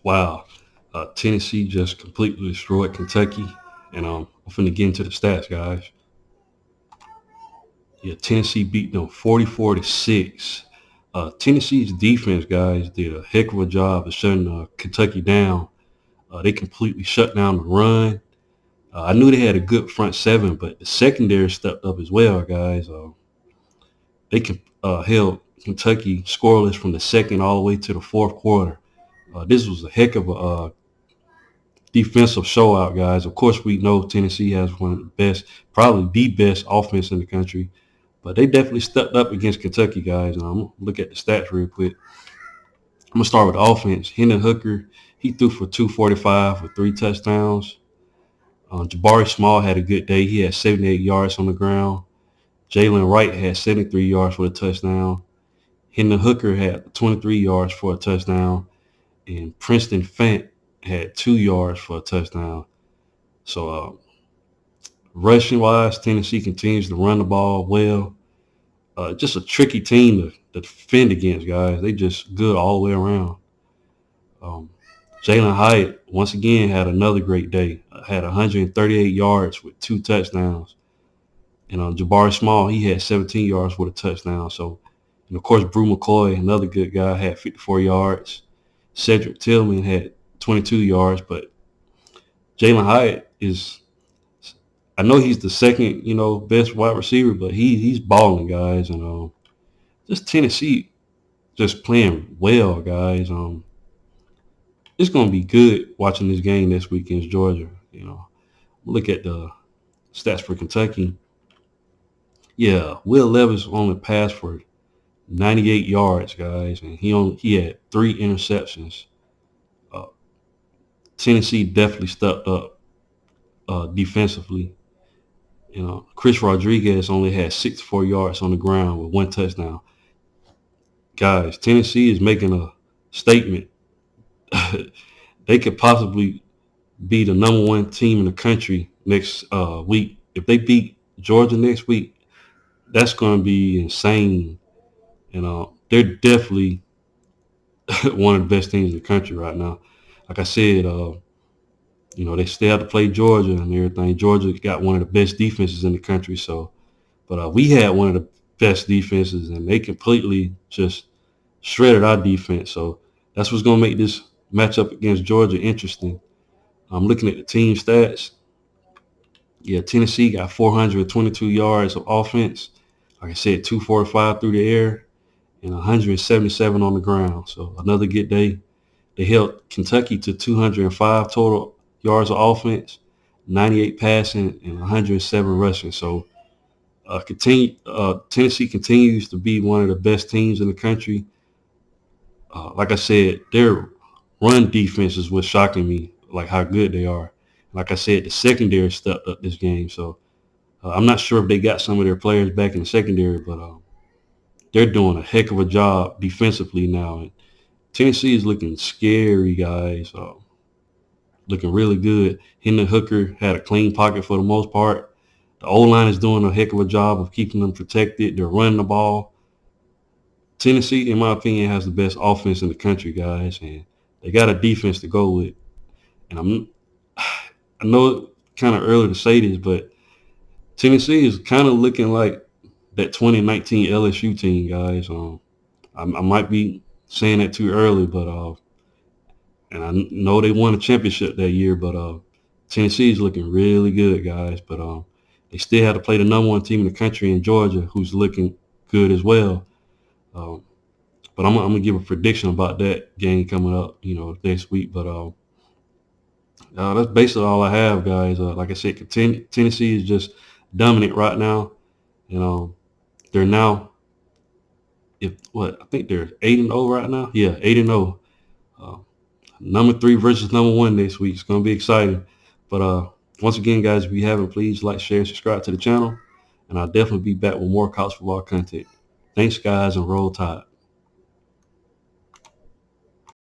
Wow. Tennessee just completely destroyed Kentucky. And I'm finna get into the stats, guys. Yeah, Tennessee beat them 44-6. Tennessee's defense, guys, did a heck of a job of shutting Kentucky down. They completely shut down the run. I knew they had a good front seven, but the secondary stepped up as well, guys. They held Kentucky scoreless from the second all the way to the fourth quarter. This was a heck of a defensive showout, guys. Of course, we know Tennessee has one of the best, probably the best offense in the country, but they definitely stepped up against Kentucky, guys. And I'm going to look at the stats real quick. I'm going to start with the offense. Hendon Hooker, he threw for 245 with 3 touchdowns. Jabari Small had a good day. He had 78 yards on the ground. Jalen Wright had 73 yards for a touchdown. Hendon Hooker had 23 yards for a touchdown. And Princeton Fant had 2 yards for a touchdown. So rushing-wise, Tennessee continues to run the ball well. Just a tricky team to defend against, guys. They just good all the way around. Jalen Hyatt, once again, had another great day. Had 138 yards with 2 touchdowns. And Jabari Small, he had 17 yards with a touchdown. So, and of course, Brew McCoy, another good guy, had 54 yards. Cedric Tillman had 22 yards, but Jalen Hyatt is, I know he's the second, best wide receiver, but he's balling, guys. And just Tennessee just playing well, guys. It's going to be good watching this game this week against Georgia. Look at the stats for Kentucky. Yeah, Will Levis only passed for 98 yards, guys, and he had 3 interceptions. Tennessee definitely stepped up defensively. Chris Rodriguez only had 64 yards on the ground with 1 touchdown. Guys, Tennessee is making a statement. They could possibly be the number 1 team in the country next week. If they beat Georgia next week, that's going to be insane. They're definitely one of the best teams in the country right now. Like I said, they still have to play Georgia and everything. Georgia got one of the best defenses in the country. So, but we had one of the best defenses, and they completely just shredded our defense. So that's what's going to make this matchup against Georgia interesting. I'm looking at the team stats. Yeah, Tennessee got 422 yards of offense. Like I said, 245 through the air and 177 on the ground. So another good day. They held Kentucky to 205 total yards of offense, 98 passing, and 107 rushing. So Tennessee continues to be one of the best teams in the country. Like I said, their run defense is what's shocking me, like how good they are. Like I said, the secondary stepped up this game. So I'm not sure if they got some of their players back in the secondary, but they're doing a heck of a job defensively now. And Tennessee is looking scary, guys. Looking really good. Hendon Hooker had a clean pocket for the most part. The O-line is doing a heck of a job of keeping them protected. They're running the ball. Tennessee, in my opinion, has the best offense in the country, guys, and they got a defense to go with. And I know it's kind of early to say this, but Tennessee is kind of looking like that 2019 LSU team, guys. I might be saying that too early, but and I know they won a championship that year, but Tennessee is looking really good, guys. But they still have to play the number 1 team in the country in Georgia, who's looking good as well. But I'm gonna give a prediction about that game coming up, next week. But that's basically all I have, guys. Like I said, Tennessee is just dominant right now. They're now, I think they're 8-0 right now. Yeah, 8-0. Number 3 versus number 1 next week. It's gonna be exciting. But once again, guys, if you haven't, please like, share, and subscribe to the channel. And I'll definitely be back with more college football content. Thanks, guys, and roll tide.